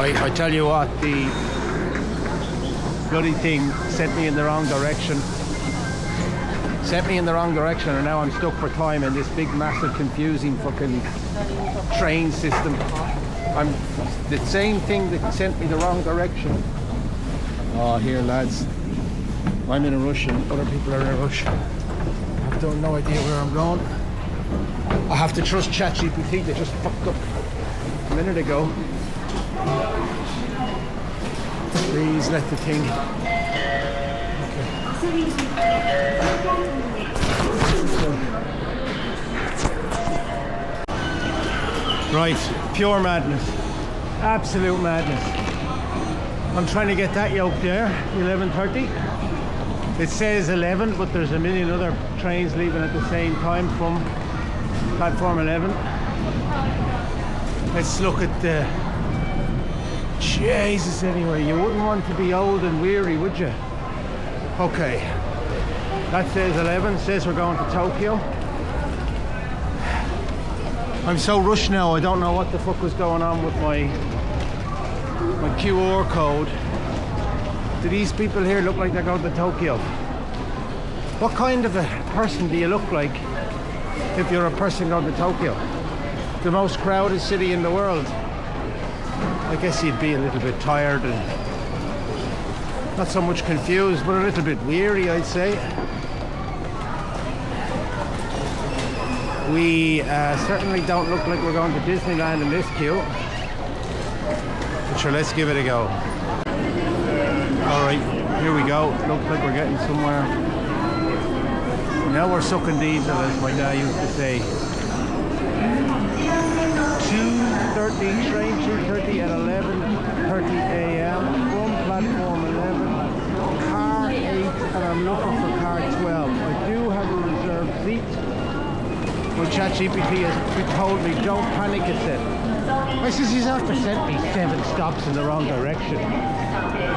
Right, I tell you what, the bloody thing sent me in the wrong direction. And now I'm stuck for time in this big, massive, confusing fucking train system. I'm the same thing that sent me the wrong direction. Oh, here, lads. I'm in a rush and other people are in a rush. I've got no idea where I'm going. I have to trust Chat GPT that just fucked up a minute ago. Please let the thing. Right, pure madness. Absolute madness. I'm trying to get that yoke there, 11:30. It says 11, but there's a million other trains leaving at the same time from platform 11. Let's look at the... Jesus, anyway, you wouldn't want to be old and weary, would you? Okay, that says 11, says we're going to Tokyo. I'm so rushed now, I don't know what the fuck was going on with my QR code. Do these people here look like they're going to Tokyo? What kind of a person do you look like if you're a person going to Tokyo? The most crowded city in the world. I guess you'd be a little bit tired and not so much confused, but a little bit weary, I'd say. We certainly don't look like we're going to Disneyland in this queue. But sure, let's give it a go. Alright, here we go. Looks like we're getting somewhere. Now we're sucking diesel, as my dad used to say. 2:30 train, 2:30 at 11:30 a.m. from platform 11, car 8, and I'm looking for car 12. I do have a reserved seat. But Chat GPT has told me, don't panic, it said. I says he's after sent me 7 stops in the wrong direction.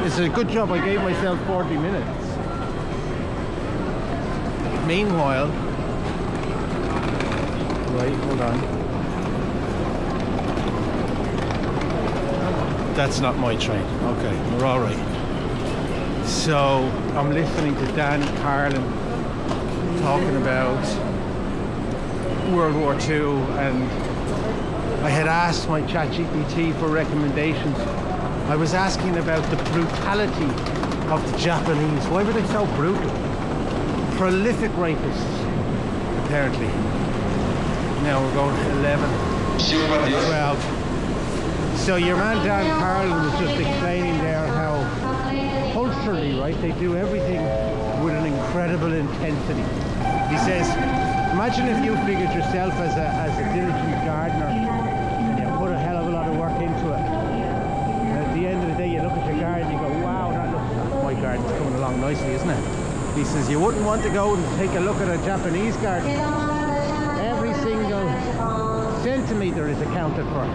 It's a good job I gave myself 40 minutes. Meanwhile, right, hold on. That's not my train. Okay, we're all right. So I'm listening to Dan Carlin talking about World War II, and I had asked my Chat GPT for recommendations. I was asking about the brutality of the Japanese. Why were they so brutal? Prolific rapists, apparently. Now we're going to 11, 12. So your man Dan Carlin was just explaining there how culturally, right, they do everything with an incredible intensity. He says, imagine if you figured yourself as a diligent gardener and you put a hell of a lot of work into it. And at the end of the day, you look at your garden and you go, wow, my garden's coming along nicely, isn't it? He says, you wouldn't want to go and take a look at a Japanese garden. Every single centimetre is accounted for.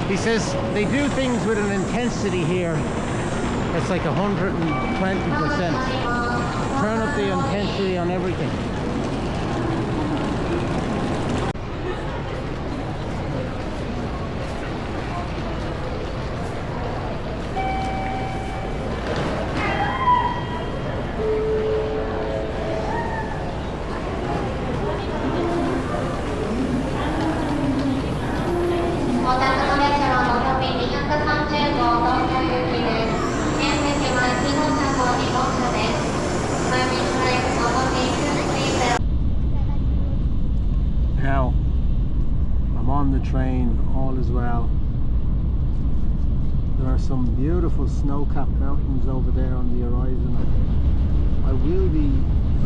He says they do things with an intensity here. It's like 120%. Turn up the intensity on everything. Now, I'm on the train, all is well. There are some beautiful snow-capped mountains over there on the horizon. I will be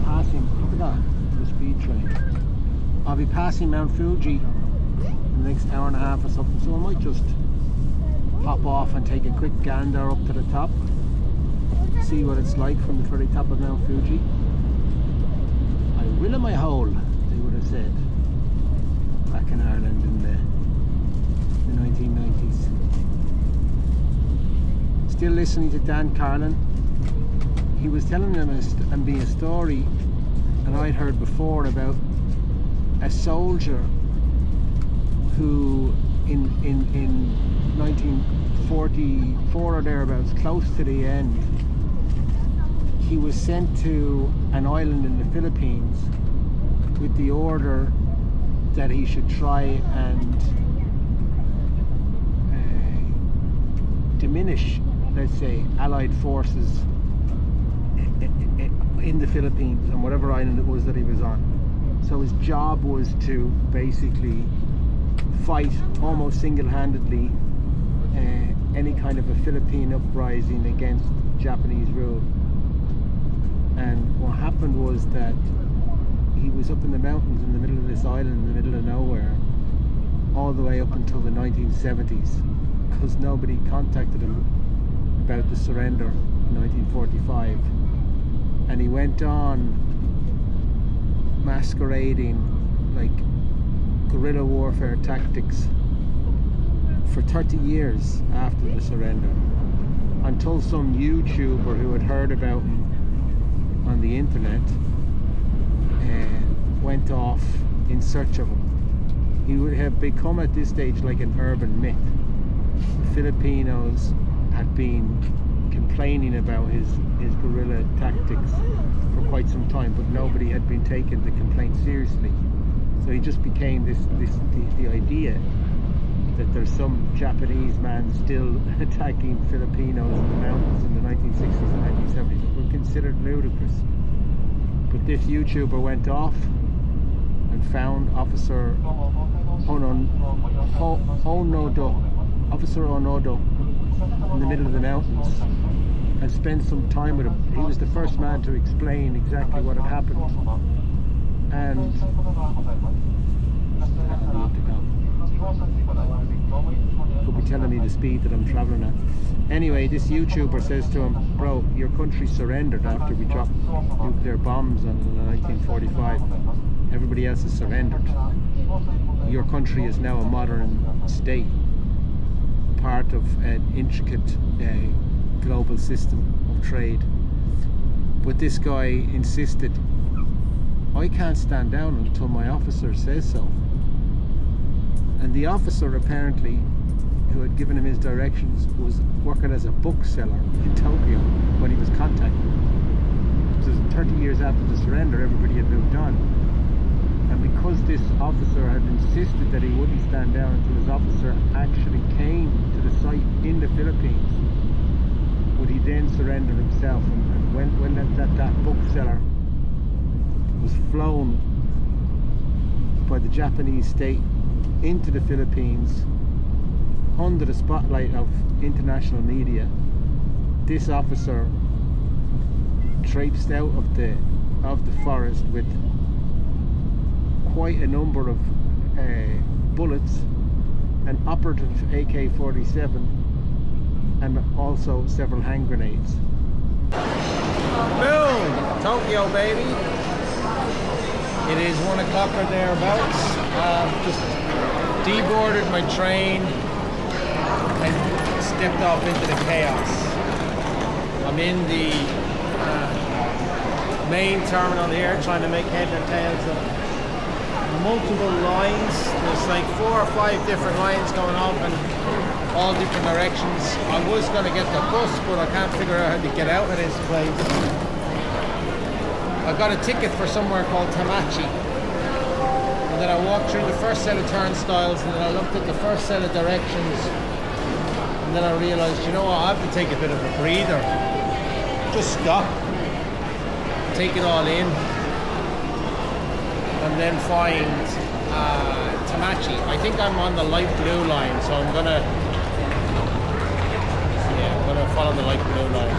passing, look at that, the speed train. I'll be passing Mount Fuji in the next hour and a half or something, so I might just pop off and take a quick gander up to the top, see what it's like from the very top of Mount Fuji. I will in my hole, they would have said back in Ireland in the 1990s. Still listening to Dan Carlin. He was telling them me a story that I'd heard before about a soldier who in 1944 or thereabouts, close to the end, he was sent to an island in the Philippines with the order that he should try and diminish, let's say, Allied forces in the Philippines on whatever island it was that he was on. So his job was to basically fight almost single-handedly any kind of a Philippine uprising against Japanese rule. And what happened was that he was up in the mountains in the middle of this island in the middle of nowhere all the way up until the 1970s, because nobody contacted him about the surrender in 1945. And he went on masquerading like guerrilla warfare tactics for 30 years after the surrender, until some YouTuber who had heard about him on the internet went off in search of him. He would have become at this stage like an urban myth. The Filipinos had been complaining about his guerrilla tactics for quite some time, but nobody had been taking the complaint seriously. So he just became the idea that there's some Japanese man still attacking Filipinos in the mountains in the 1960s and 1970s that were considered ludicrous. But this YouTuber went off and found Officer Onodo in the middle of the mountains and spent some time with him. He was the first man to explain exactly what had happened. And could be telling me the speed that I'm traveling at. Anyway, this YouTuber says to him, bro, your country surrendered after we dropped nuclear bombs in 1945. Everybody else has surrendered. Your country is now a modern state, part of an intricate global system of trade. But this guy insisted, I can't stand down until my officer says so. And the officer, apparently, who had given him his directions, was working as a bookseller in Tokyo when he was contacted. So 30 years after the surrender, everybody had moved on. And because this officer had insisted that he wouldn't stand down until his officer actually came to the site in the Philippines, would he then surrender himself. And when that bookseller was flown by the Japanese state into the Philippines under the spotlight of international media, this officer traipsed out of the forest with quite a number of bullets, an operative AK-47, and also several hand grenades. Boom! Tokyo, baby! It is 1 o'clock or thereabouts. Just deboarded my train and stepped off into the chaos. I'm in the main terminal here, trying to make head or tails of multiple lines. There's like 4 or 5 different lines going off in all different directions. I was going to get the bus, but I can't figure out how to get out of this place. I got a ticket for somewhere called Tamachi, and then I walked through the first set of turnstiles, and then I looked at the first set of directions, and then I realized, you know what, I have to take a bit of a breather. Just stop, take it all in, and then find Tamachi. I think I'm on the light blue line, so I'm gonna follow the light blue line.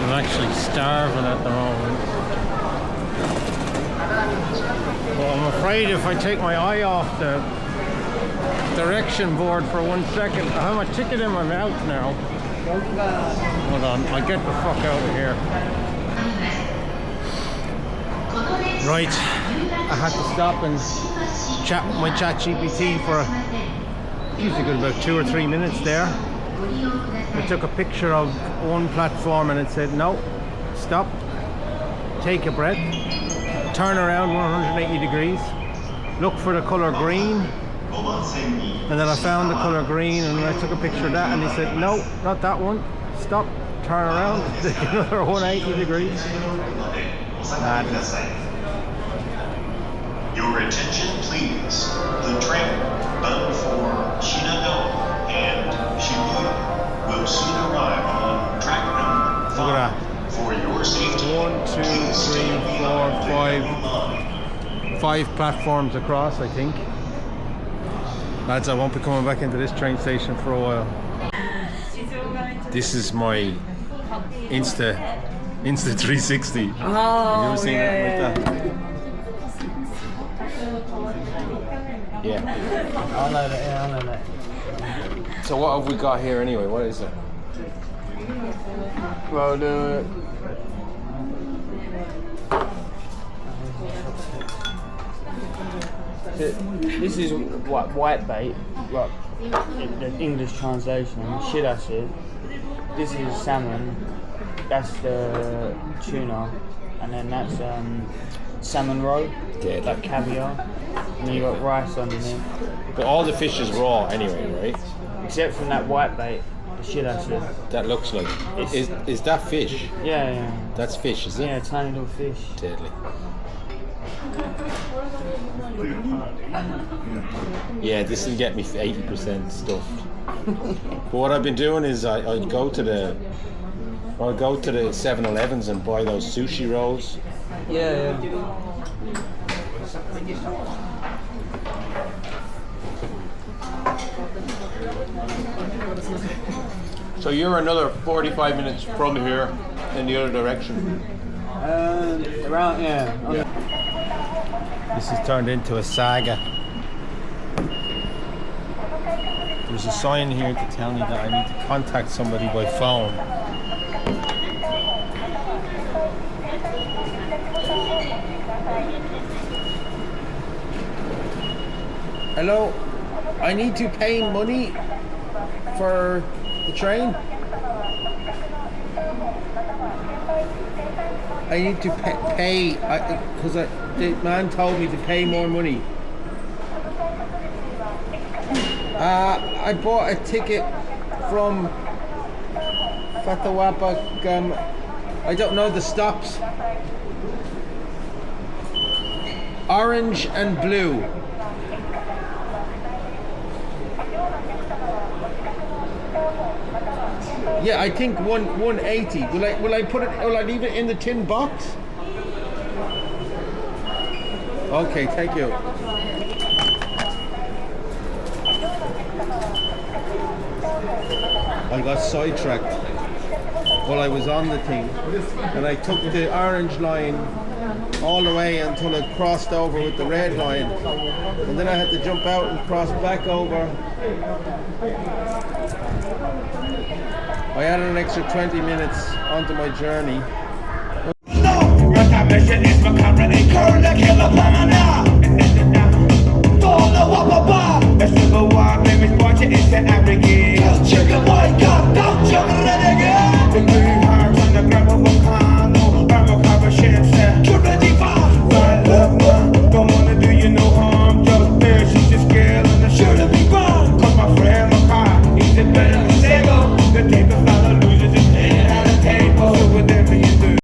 I'm actually starving at the moment. Well, I'm afraid if I take my eye off the direction board for 1 second, I have my ticket in my mouth now. Hold on, I'll get the fuck out of here. Right, I had to stop and chat with my Chat GPT for Usually got about 2 or 3 minutes there. I took a picture of one platform and it said, no, stop, take a breath, turn around 180 degrees, look for the color green. And then I found the color green and I took a picture of that and he said, no, not that one, stop, turn around, take another 180 degrees. Your attention please. The train bound for Shinano and Shibuya will soon arrive on track number 5. Look at that. For your safety, 1, 2, 3, 4, 5. 5 platforms across, I think. Lads, I won't be coming back into this train station for a while. This is my Insta 360. Oh, Have you ever seen it like that? Yeah. I know that, yeah, I know that. So what have we got here anyway? What is it? Well, this is what white bait, like the English translation, shit acid. This is salmon, that's the tuna, and then that's salmon roe, like caviar, and then you got rice underneath. But all the fish is raw anyway, right? Except from that white bait, the shit acid. That looks like. Is that fish? Yeah, yeah. That's fish, is it? Yeah, tiny little fish. Deadly. Yeah, this will get me 80% stuffed. But what I've been doing is I'd go to the 7-Elevens and buy those sushi rolls. Yeah, yeah. So you're another 45 minutes from here in the other direction. Around, yeah. This has turned into a saga. There's a sign here to tell me that I need to contact somebody by phone. Hello, I need to pay money for the train. I need to pay because the man told me to pay more money. I bought a ticket from Fatawapak. I don't know the stops. Orange and blue. Yeah, I think 180. Will I put it? Will I leave it in the tin box? Okay, thank you. I got sidetracked while I was on the thing, and I took the orange line all the way until it crossed over with the red line, and then I had to jump out and cross back over. I added an extra 20 minutes onto my journey. No,